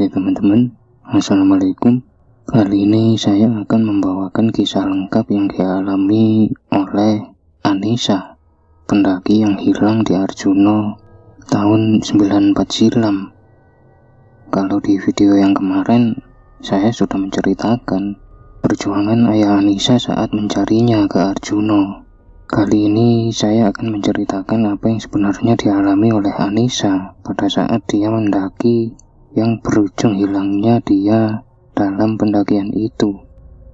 Oke teman-teman, Assalamualaikum. Kali ini saya akan membawakan kisah lengkap yang dialami oleh Anissa, pendaki yang hilang di Arjuna tahun 94 silam. Kalau di video yang kemarin, saya sudah menceritakan perjuangan ayah Anissa saat mencarinya ke Arjuna. Kali ini saya akan menceritakan apa yang sebenarnya dialami oleh Anissa pada saat dia mendaki yang berujung hilangnya dia dalam pendakian itu.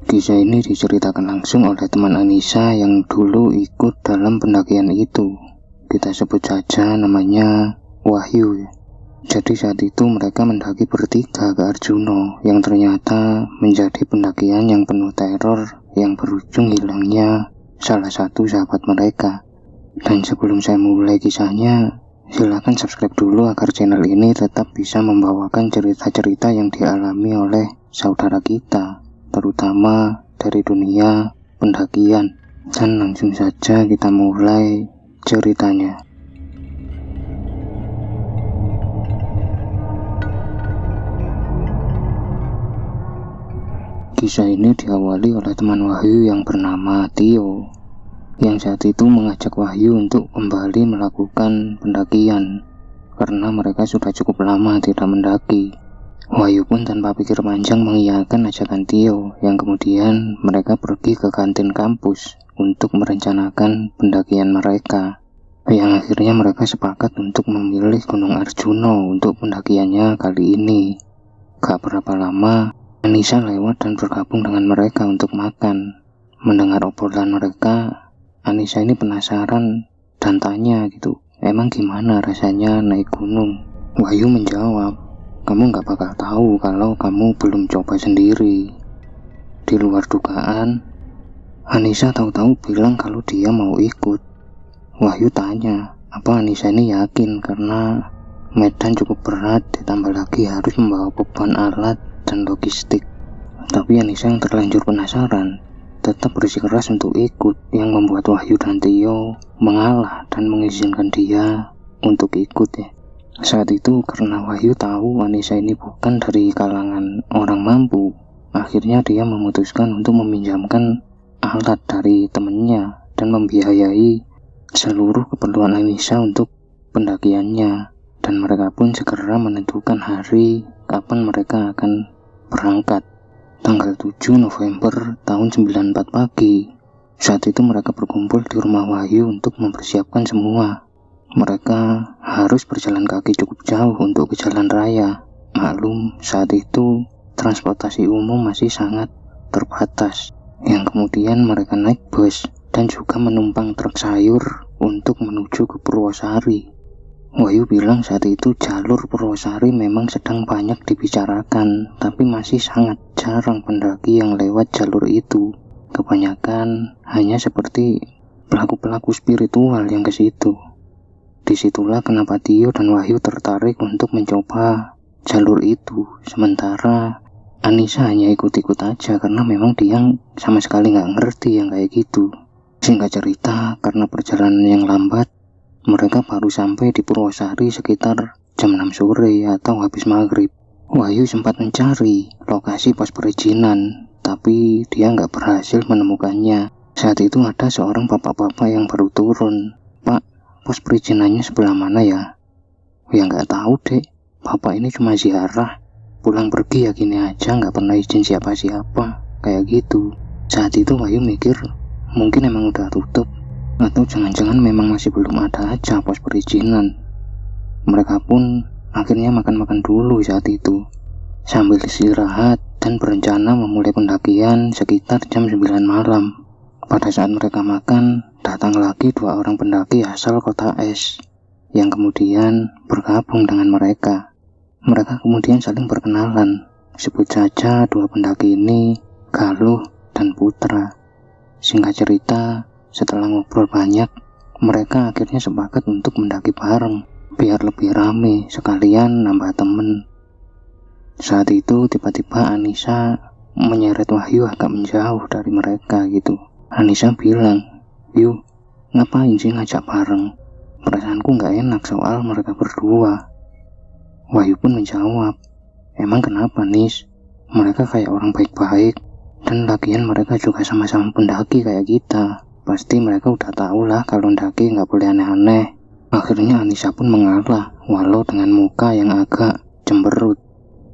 Kisah ini diceritakan langsung oleh teman Anissa yang dulu ikut dalam pendakian itu. Kita sebut saja namanya Wahyu. Jadi saat itu mereka mendaki bertiga ke Arjuna yang ternyata menjadi pendakian yang penuh teror yang berujung hilangnya salah satu sahabat mereka. Dan sebelum saya mulai kisahnya, silakan subscribe dulu agar channel ini tetap bisa membawakan cerita-cerita yang dialami oleh saudara kita, terutama dari dunia pendakian. Dan langsung saja kita mulai ceritanya. Kisah ini diawali oleh teman Wahyu yang bernama Tio, yang saat itu mengajak Wahyu untuk kembali melakukan pendakian karena mereka sudah cukup lama tidak mendaki. Wahyu pun tanpa pikir panjang mengiyakan ajakan Tio, yang kemudian mereka pergi ke kantin kampus untuk merencanakan pendakian mereka, yang akhirnya mereka sepakat untuk memilih Gunung Arjuna untuk pendakiannya kali ini. Gak berapa lama, Anissa lewat dan bergabung dengan mereka untuk makan. Mendengar obrolan mereka, Anissa ini penasaran dan tanya gitu, emang gimana rasanya naik gunung? Wahyu menjawab, kamu gak bakal tahu kalau kamu belum coba sendiri. Di luar dugaan, Anissa tahu-tahu bilang kalau dia mau ikut. Wahyu tanya, apa Anissa ini yakin karena medan cukup berat, ditambah lagi harus membawa beban alat dan logistik. Tapi Anissa yang terlanjur penasaran tetap bersikeras untuk ikut, yang membuat Wahyu dan Tio mengalah dan mengizinkan dia untuk ikut ya. Saat itu karena Wahyu tahu Anissa ini bukan dari kalangan orang mampu, akhirnya dia memutuskan untuk meminjamkan alat dari temannya dan membiayai seluruh keperluan Anissa untuk pendakiannya. Dan mereka pun segera menentukan hari kapan mereka akan berangkat. Tanggal 7 November tahun 94 pagi. Saat itu mereka berkumpul di rumah Wahyu untuk mempersiapkan semua. Mereka harus berjalan kaki cukup jauh untuk ke jalan raya. Maklum saat itu transportasi umum masih sangat terbatas. Yang kemudian mereka naik bus dan juga menumpang truk sayur untuk menuju ke Purwosari. Wahyu bilang saat itu jalur Purwosari memang sedang banyak dibicarakan, tapi masih sangat jarang pendaki yang lewat jalur itu. Kebanyakan hanya seperti pelaku-pelaku spiritual yang ke situ. Disitulah kenapa Tio dan Wahyu tertarik untuk mencoba jalur itu. Sementara Anissa hanya ikut-ikut aja karena memang dia sama sekali nggak ngerti yang kayak gitu. Singkat cerita, karena perjalanan yang lambat, mereka baru sampai di Purwosari sekitar jam 6 sore atau habis maghrib. Wahyu sempat mencari lokasi pos perizinan, tapi dia nggak berhasil menemukannya. Saat itu ada seorang bapak-bapak yang baru turun. Pak, pos perizinannya sebelah mana ya? Ya nggak tahu dek, bapak ini cuma ziarah, pulang pergi ya gini aja, nggak pernah izin siapa-siapa, kayak gitu. Saat itu Wahyu mikir, mungkin emang udah tutup, atau jangan-jangan memang masih belum ada aja pos perizinan. Mereka pun akhirnya makan-makan dulu saat itu, sambil istirahat dan berencana memulai pendakian sekitar jam 9 malam. Pada saat mereka makan, datang lagi dua orang pendaki asal kota es, yang kemudian bergabung dengan mereka. Mereka kemudian saling berkenalan. Sebut saja dua pendaki ini, Galuh dan Putra. Singkat cerita, setelah ngobrol banyak, mereka akhirnya sepakat untuk mendaki bareng, biar lebih rame, sekalian nambah temen. Saat itu tiba-tiba Anissa menyeret Wahyu agak menjauh dari mereka gitu. Anissa bilang, "Yuk, ngapain sih ngajak bareng? Perasaanku gak enak soal mereka berdua." Wahyu pun menjawab, Emang kenapa, Nis? Mereka kayak orang baik-baik, dan lagian mereka juga sama-sama pendaki kayak kita. Pasti mereka udah tahu lah kalau pendaki nggak boleh aneh-aneh. Akhirnya Anissa pun mengalah, walau dengan muka yang agak cemberut.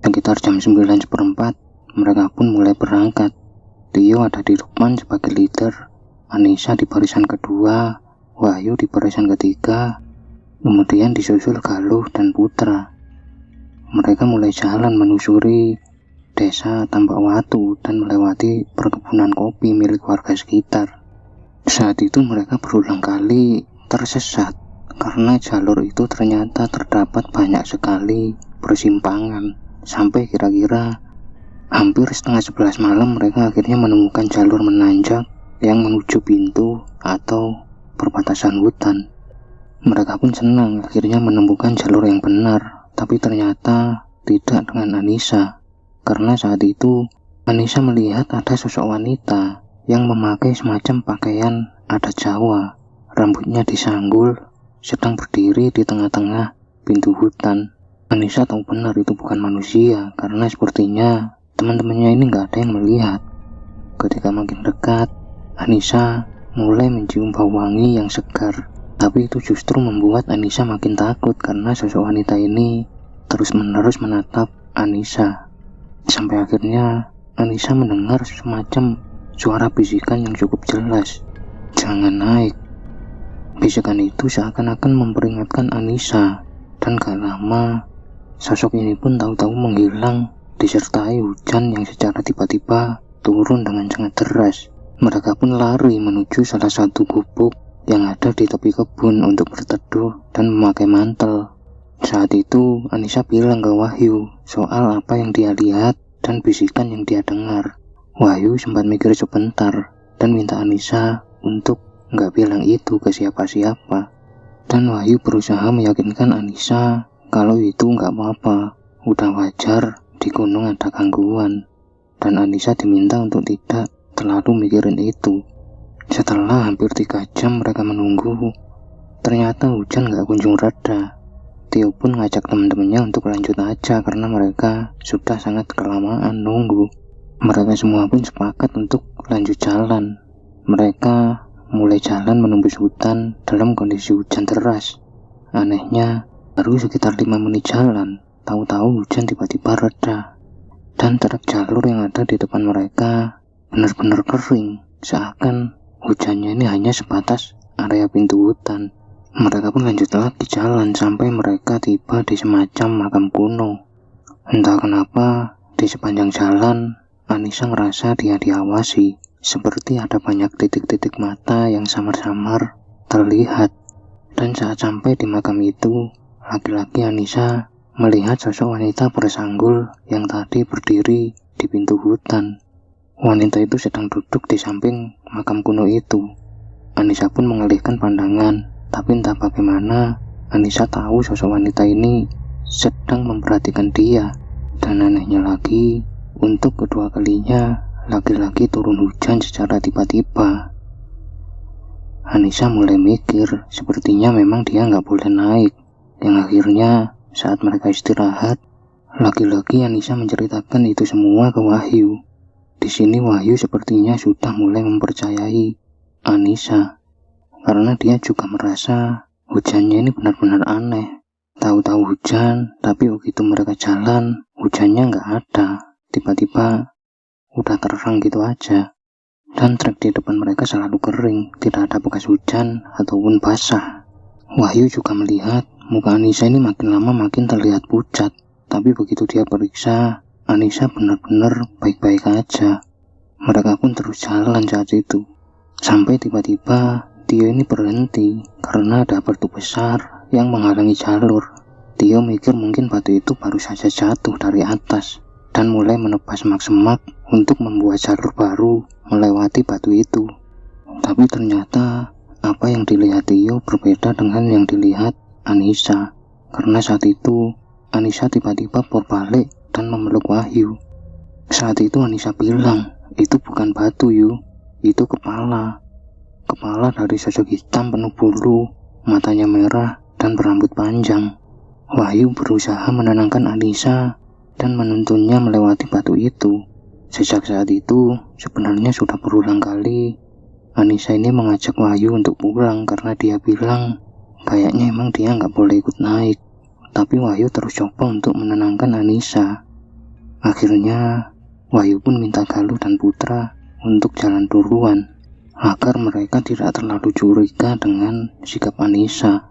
Sekitar jam 9:15, mereka pun mulai berangkat. Tio ada di depan sebagai leader, Anissa di barisan kedua, Wahyu di barisan ketiga, kemudian disusul Galuh dan Putra. Mereka mulai jalan menyusuri desa Tambak Watu dan melewati perkebunan kopi milik warga sekitar. Saat itu mereka berulang kali tersesat karena jalur itu ternyata terdapat banyak sekali persimpangan. Sampai kira-kira hampir setengah 11 malam mereka akhirnya menemukan jalur menanjak yang menuju pintu atau perbatasan hutan. Mereka pun senang akhirnya menemukan jalur yang benar. Tapi ternyata tidak dengan Anissa, karena saat itu Anissa melihat ada sosok wanita yang memakai semacam pakaian adat Jawa. Rambutnya disanggul, sedang berdiri di tengah-tengah pintu hutan. Anissa tahu benar itu bukan manusia, karena sepertinya teman-temannya ini nggak ada yang melihat. Ketika makin dekat, Anissa mulai mencium bau wangi yang segar. Tapi itu justru membuat Anissa makin takut karena sosok wanita ini terus-menerus menatap Anissa. Sampai akhirnya Anissa mendengar semacam suara bisikan yang cukup jelas. "Jangan naik." Bisikan itu seakan-akan memperingatkan Anissa, dan gak lama sosok ini pun tahu-tahu menghilang disertai hujan yang secara tiba-tiba turun dengan sangat deras. Mereka pun lari menuju salah satu gubuk yang ada di tepi kebun untuk berteduh dan memakai mantel. Saat itu Anissa bilang ke Wahyu soal apa yang dia lihat dan bisikan yang dia dengar. Wahyu sempat mikir sebentar dan minta Anissa untuk nggak bilang itu ke siapa-siapa. Dan Wahyu berusaha meyakinkan Anissa kalau itu nggak apa-apa, udah wajar di gunung ada gangguan. Dan Anissa diminta untuk tidak terlalu mikirin itu. Setelah hampir 3 jam mereka menunggu, ternyata hujan gak kunjung reda. Tio pun ngajak teman-temannya untuk lanjut aja karena mereka sudah sangat kelamaan nunggu. Mereka semua pun sepakat untuk lanjut jalan. Mereka mulai jalan menembus hutan dalam kondisi hujan deras. Anehnya, baru sekitar 5 menit jalan, tahu-tahu hujan tiba-tiba reda. Dan trek jalur yang ada di depan mereka benar-benar kering, seakan hujannya ini hanya sebatas area pintu hutan. Mereka pun lanjut lagi jalan sampai mereka tiba di semacam makam kuno. Entah kenapa, di sepanjang jalan, Anissa ngerasa dia diawasi. Seperti ada banyak titik-titik mata yang samar-samar terlihat. Dan saat sampai di makam itu, laki-laki Anissa melihat sosok wanita bersanggul yang tadi berdiri di pintu hutan. Wanita itu sedang duduk di samping makam kuno itu. Anissa pun mengalihkan pandangan, tapi entah bagaimana Anissa tahu sosok wanita ini sedang memperhatikan dia. Dan anehnya lagi, untuk kedua kalinya laki-laki turun hujan secara tiba-tiba. Anissa mulai mikir, sepertinya memang dia nggak boleh naik. Yang akhirnya saat mereka istirahat, laki-laki Anissa menceritakan itu semua ke Wahyu. Di sini Wahyu sepertinya sudah mulai mempercayai Anissa, karena dia juga merasa hujannya ini benar-benar aneh. Tahu-tahu hujan, tapi begitu mereka jalan, hujannya nggak ada. Tiba-tiba udah terang gitu aja. Dan trek di depan mereka selalu kering, tidak ada bekas hujan ataupun basah. Wahyu juga melihat muka Anissa ini makin lama makin terlihat pucat. Tapi begitu dia periksa, Anissa benar-benar baik-baik aja. Mereka pun terus jalan saat itu. Sampai tiba-tiba Tio ini berhenti karena ada batu besar yang menghalangi jalur. Tio mikir mungkin batu itu baru saja jatuh dari atas dan mulai menebas semak-semak untuk membuat jalur baru melewati batu itu. Tapi ternyata apa yang dilihat Tio berbeda dengan yang dilihat Anissa. Karena saat itu Anissa tiba-tiba berbalik dan memeluk Wahyu. Saat itu Anissa bilang, "Itu bukan batu, Yu, itu kepala." Kepala dari sosok hitam penuh bulu, matanya merah dan berambut panjang. Wahyu berusaha menenangkan Anissa dan menuntunnya melewati batu itu. Sejak saat itu, sebenarnya sudah berulang kali Anissa ini mengajak Wahyu untuk pulang karena dia bilang kayaknya emang dia nggak boleh ikut naik. Tapi Wahyu terus coba untuk menenangkan Anissa. Akhirnya Wahyu pun minta Galuh dan Putra untuk jalan duluan agar mereka tidak terlalu curiga dengan sikap Anissa.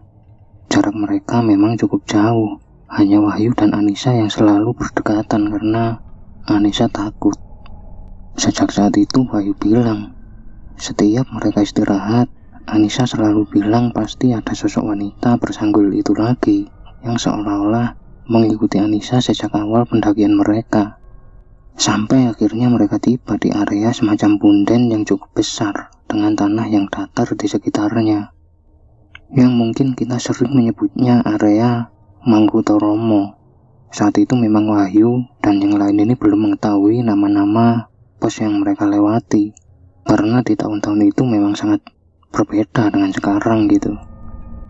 Jarak mereka memang cukup jauh, hanya Wahyu dan Anissa yang selalu berdekatan karena Anissa takut. Sejak saat itu Wahyu bilang, setiap mereka istirahat, Anissa selalu bilang pasti ada sosok wanita bersanggul itu lagi yang seolah-olah mengikuti Anissa sejak awal pendakian mereka. Sampai akhirnya mereka tiba di area semacam punden yang cukup besar dengan tanah yang datar di sekitarnya, yang mungkin kita sering menyebutnya area Mangkutoromo. Saat itu memang Wahyu dan yang lain ini belum mengetahui nama-nama pos yang mereka lewati, karena di tahun-tahun itu memang sangat berbeda dengan sekarang gitu.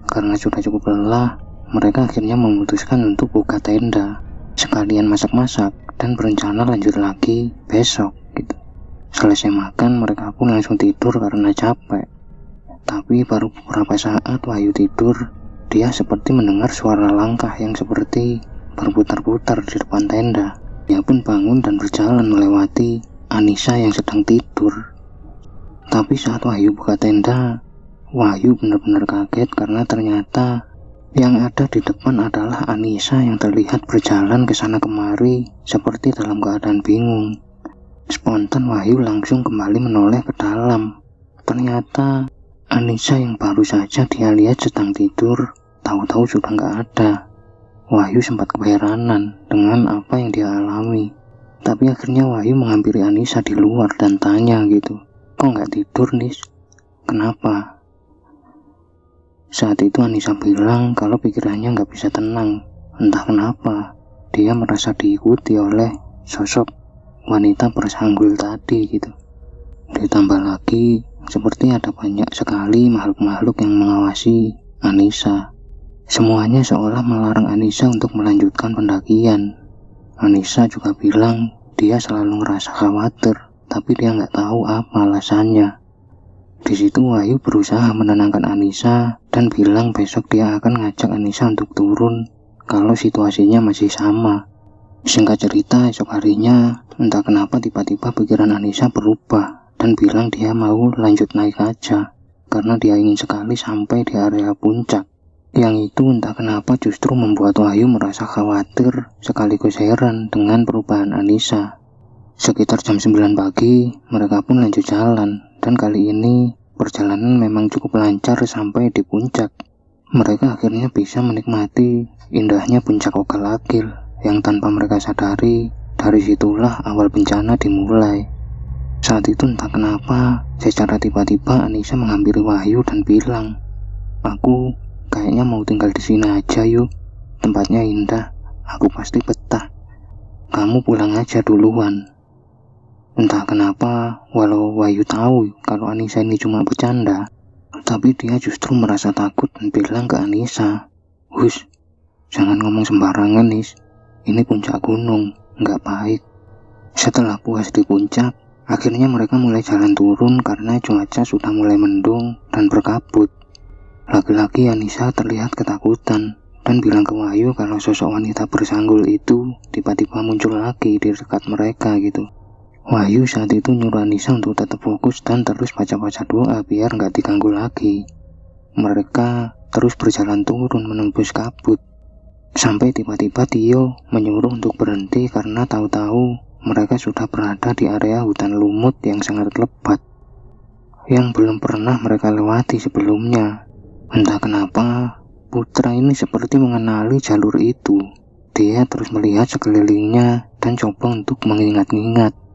Karena sudah cukup lelah, mereka akhirnya memutuskan untuk buka tenda, sekalian masak-masak dan berencana lanjut lagi besok gitu. Selesai makan, mereka pun langsung tidur karena capek. Tapi baru beberapa saat Wahyu tidur, dia seperti mendengar suara langkah yang seperti berputar-putar di depan tenda. Dia pun bangun dan berjalan melewati Anissa yang sedang tidur. Tapi saat Wahyu buka tenda, Wahyu benar-benar kaget karena ternyata yang ada di depan adalah Anissa yang terlihat berjalan ke sana kemari seperti dalam keadaan bingung. Spontan Wahyu langsung kembali menoleh ke dalam. Ternyata Anissa yang baru saja dia lihat sedang tidur, tahu-tahu sudah nggak ada. Wahyu sempat keheranan dengan apa yang dia alami. Tapi akhirnya Wahyu menghampiri Anissa di luar dan tanya gitu, kok nggak tidur Nis? Kenapa? Saat itu Anissa bilang kalau pikirannya nggak bisa tenang. Entah kenapa, dia merasa diikuti oleh sosok wanita bersanggul tadi gitu. Ditambah lagi, seperti ada banyak sekali makhluk-makhluk yang mengawasi Anissa. Semuanya seolah melarang Anissa untuk melanjutkan pendakian. Anissa juga bilang dia selalu ngerasa khawatir, tapi dia nggak tahu apa alasannya. Di situ Wahyu berusaha menenangkan Anissa dan bilang besok dia akan ngajak Anissa untuk turun kalau situasinya masih sama. Singkat cerita, esok harinya entah kenapa tiba-tiba pikiran Anissa berubah dan bilang dia mau lanjut naik aja karena dia ingin sekali sampai di area puncak. Yang itu entah kenapa justru membuat Wahyu merasa khawatir sekaligus heran dengan perubahan Anissa. Sekitar jam 9 pagi, mereka pun lanjut jalan dan kali ini perjalanan memang cukup lancar sampai di puncak. Mereka akhirnya bisa menikmati indahnya puncak Ogalagil yang tanpa mereka sadari, dari situlah awal bencana dimulai. Saat itu entah kenapa, secara tiba-tiba Anissa menghampiri Wahyu dan bilang, aku kayaknya mau tinggal di sini aja yuk, tempatnya indah, aku pasti betah. Kamu pulang aja duluan. Entah kenapa, walau Wahyu tahu kalau Anissa ini cuma bercanda, tapi dia justru merasa takut dan bilang ke Anissa, "Hus, jangan ngomong sembarangan Nis, ini puncak gunung, nggak baik." Setelah puas di puncak, akhirnya mereka mulai jalan turun karena cuaca sudah mulai mendung dan berkabut. Lagi-lagi Anissa terlihat ketakutan dan bilang ke Wahyu kalau sosok wanita bersanggul itu tiba-tiba muncul lagi di dekat mereka gitu. Wahyu saat itu nyuruh Anissa untuk tetap fokus dan terus baca-baca doa biar nggak diganggu lagi. Mereka terus berjalan turun menembus kabut. Sampai tiba-tiba Tio menyuruh untuk berhenti karena tahu-tahu mereka sudah berada di area hutan lumut yang sangat lebat, yang belum pernah mereka lewati sebelumnya. Entah kenapa, Putra ini seperti mengenali jalur itu. Dia terus melihat sekelilingnya dan coba untuk mengingat-ingat.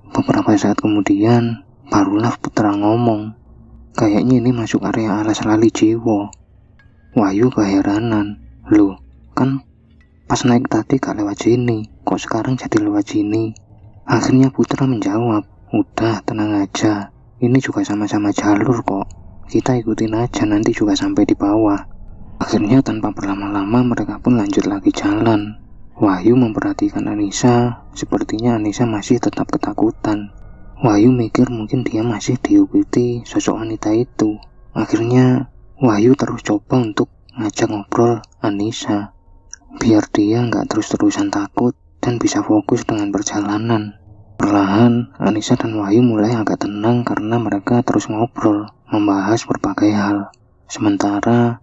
Beberapa saat kemudian, barulah Putra ngomong, kayaknya ini masuk area alas lali jiwo. Wahyu keheranan, loh, kan pas naik tadi gak lewat sini, kok sekarang jadi lewat sini? Akhirnya Putra menjawab, udah tenang aja, ini juga sama-sama jalur kok. Kita ikutin aja, nanti juga sampai di bawah. Akhirnya tanpa berlama-lama mereka pun lanjut lagi jalan. Wahyu memperhatikan Anissa, sepertinya Anissa masih tetap ketakutan. Wahyu mikir mungkin dia masih diikuti sosok wanita itu. Akhirnya Wahyu terus coba untuk ngajak ngobrol Anissa, biar dia nggak terus-terusan takut dan bisa fokus dengan perjalanan. Perlahan, Anissa dan Wahyu mulai agak tenang karena mereka terus ngobrol, membahas berbagai hal. Sementara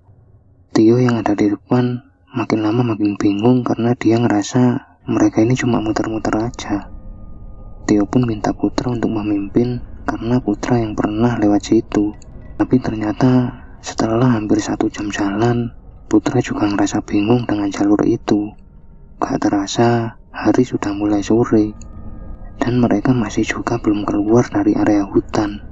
Tio yang ada di depan makin lama makin bingung karena dia ngerasa mereka ini cuma muter-muter aja. Tio pun minta Putra untuk memimpin karena Putra yang pernah lewat situ. Tapi ternyata setelah hampir 1 jam jalan, Putra juga ngerasa bingung dengan jalur itu. Gak terasa hari sudah mulai sore dan mereka masih juga belum keluar dari area hutan.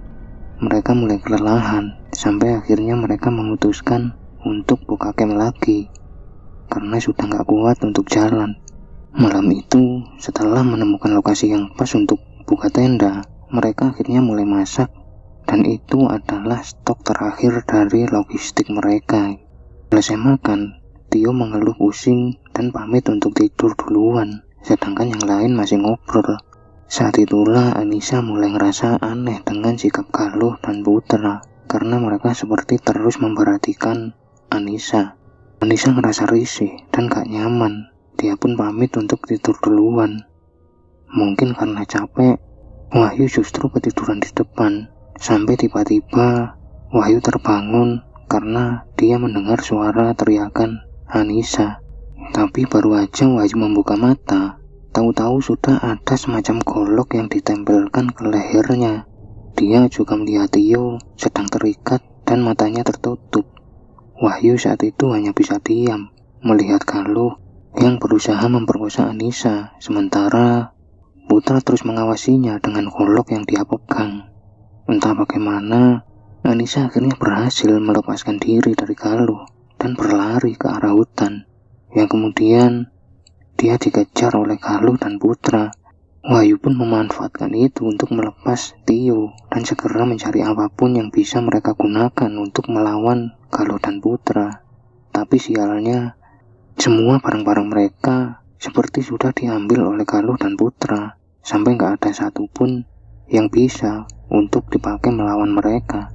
Mereka mulai kelelahan sampai akhirnya mereka memutuskan untuk buka camp lagi karena sudah gak kuat untuk jalan. Malam itu, setelah menemukan lokasi yang pas untuk buka tenda, mereka akhirnya mulai masak, dan itu adalah stok terakhir dari logistik mereka. Selesai makan, Tio mengeluh pusing dan pamit untuk tidur duluan, sedangkan yang lain masih ngobrol. Saat itulah Anissa mulai ngerasa aneh dengan sikap Galuh dan Putra, karena mereka seperti terus memperhatikan Anissa. Anissa ngerasa risih dan gak nyaman. Dia pun pamit untuk tidur duluan. Mungkin karena capek, Wahyu justru ketiduran di depan. Sampai tiba-tiba Wahyu terbangun karena dia mendengar suara teriakan Anissa. Tapi baru aja Wahyu membuka mata, tahu-tahu sudah ada semacam golok yang ditempelkan ke lehernya. Dia juga melihat Tio sedang terikat dan matanya tertutup. Wahyu saat itu hanya bisa diam, melihat Galuh yang berusaha memperkosa Anissa, sementara Putra terus mengawasinya dengan golok yang dia pegang. Entah bagaimana, Anissa akhirnya berhasil melepaskan diri dari Galuh dan berlari ke arah hutan, yang kemudian dia dikejar oleh Galuh dan Putra. Wahyu pun memanfaatkan itu untuk melepas Tio dan segera mencari apapun yang bisa mereka gunakan untuk melawan Galuh dan Putra. Tapi sialnya, semua barang-barang mereka seperti sudah diambil oleh Galuh dan Putra, sampai gak ada satupun yang bisa untuk dipakai melawan mereka.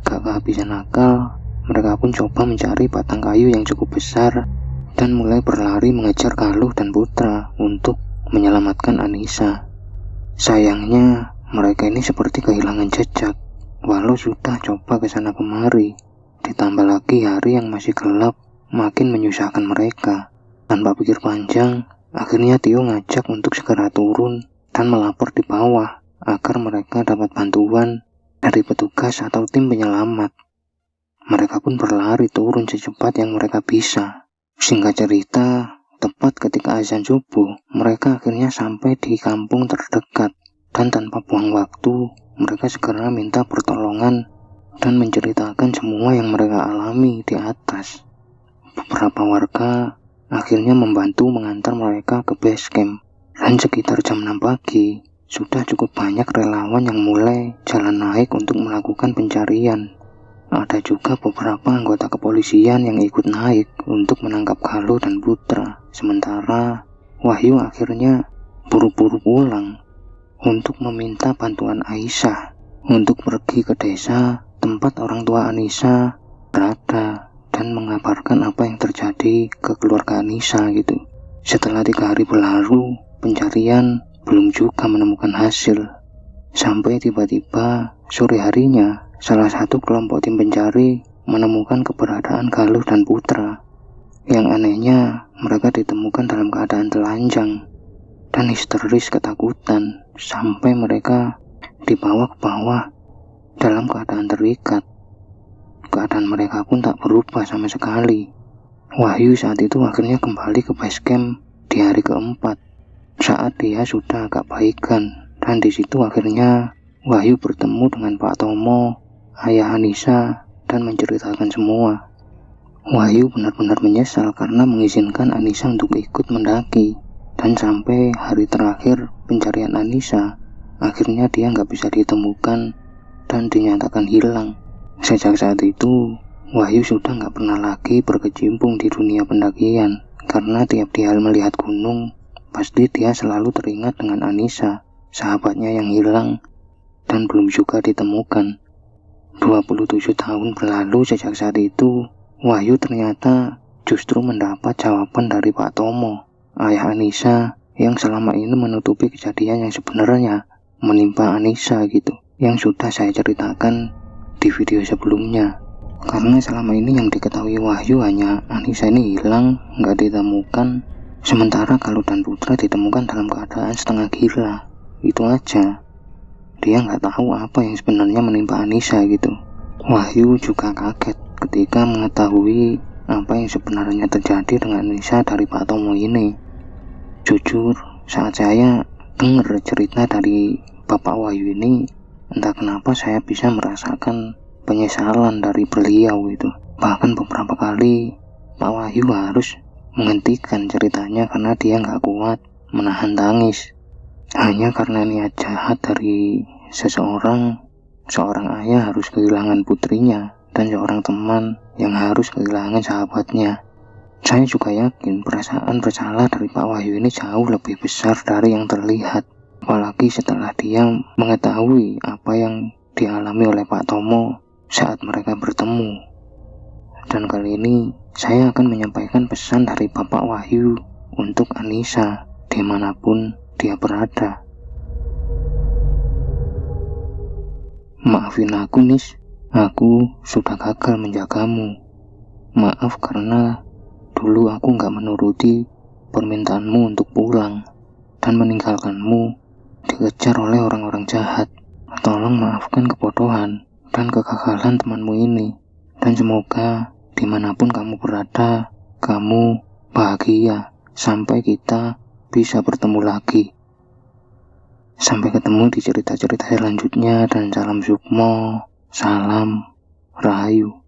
Gak kehabisan akal, mereka pun coba mencari batang kayu yang cukup besar dan mulai berlari mengejar Galuh dan Putra untuk menyelamatkan Anissa. Sayangnya, mereka ini seperti kehilangan jejak, walau sudah coba ke sana kemari. Ditambah lagi hari yang masih gelap makin menyusahkan mereka. Tanpa pikir panjang, akhirnya Tio ngajak untuk segera turun dan melapor di bawah agar mereka dapat bantuan dari petugas atau tim penyelamat. Mereka pun berlari turun secepat yang mereka bisa. Singkat cerita, tepat ketika azan subuh, mereka akhirnya sampai di kampung terdekat, dan tanpa buang waktu, mereka segera minta pertolongan dan menceritakan semua yang mereka alami di atas. Beberapa warga akhirnya membantu mengantar mereka ke base camp, dan sekitar jam 6 pagi, sudah cukup banyak relawan yang mulai jalan naik untuk melakukan pencarian. Ada juga beberapa anggota kepolisian yang ikut naik untuk menangkap Galuh dan Putra. Sementara Wahyu akhirnya buru-buru pulang untuk meminta bantuan Aisyah untuk pergi ke desa tempat orang tua Anissa berada dan mengabarkan apa yang terjadi ke keluarga Anissa gitu. Setelah 3 hari berlalu, pencarian belum juga menemukan hasil. Sampai tiba-tiba sore harinya, salah satu kelompok tim pencari menemukan keberadaan Galuh dan Putra. Yang anehnya, mereka ditemukan dalam keadaan telanjang dan histeris ketakutan, sampai mereka dibawa ke bawah dalam keadaan terikat. Keadaan mereka pun tak berubah sama sekali. Wahyu saat itu akhirnya kembali ke base camp di hari keempat, saat dia sudah agak baikan, dan di situ akhirnya Wahyu bertemu dengan Pak Tomo, ayah Anissa, dan menceritakan semua. Wahyu benar-benar menyesal karena mengizinkan Anissa untuk ikut mendaki, dan sampai hari terakhir pencarian Anissa, akhirnya dia nggak bisa ditemukan dan dinyatakan hilang. Sejak saat itu, Wahyu sudah nggak pernah lagi berkecimpung di dunia pendakian Karena tiap dia melihat gunung, pasti dia selalu teringat dengan Anissa, sahabatnya yang hilang dan belum juga ditemukan. 27 tahun berlalu sejak saat itu, Wahyu ternyata justru mendapat jawaban dari Pak Tomo, ayah Anissa, yang selama ini menutupi kejadian yang sebenarnya menimpa Anissa gitu, yang sudah saya ceritakan di video sebelumnya. Karena selama ini yang diketahui Wahyu hanya Anissa ini hilang, nggak ditemukan. Sementara kalau Dan Putra ditemukan dalam keadaan setengah gila. Itu aja. Dia nggak tahu apa yang sebenarnya menimpa Anissa gitu. Wahyu juga kaget ketika mengetahui apa yang sebenarnya terjadi dengan Anissa dari Pak Tomo ini. Jujur, saat saya dengar cerita dari Bapak Wahyu ini, entah kenapa saya bisa merasakan penyesalan dari beliau itu. Bahkan beberapa kali Pak Wahyu harus menghentikan ceritanya karena dia nggak kuat menahan tangis. Hanya karena niat jahat dari seorang ayah harus kehilangan putrinya, dan seorang teman yang harus kehilangan sahabatnya. Saya juga yakin perasaan bersalah dari Pak Wahyu ini jauh lebih besar dari yang terlihat. Apalagi setelah dia mengetahui apa yang dialami oleh Pak Tomo saat mereka bertemu. Dan kali ini saya akan menyampaikan pesan dari Bapak Wahyu untuk Anissa dimanapun dia berada. Maafin aku, Nis. Aku sudah gagal menjagamu. Maaf karena dulu aku gak menuruti permintaanmu untuk pulang dan meninggalkanmu dikejar oleh orang-orang jahat. Tolong maafkan kebodohan dan kegagalan temanmu ini. Dan semoga dimanapun kamu berada, kamu bahagia sampai kita bisa bertemu lagi. Sampai ketemu di cerita-cerita selanjutnya, dan salam sukmo, salam rahayu.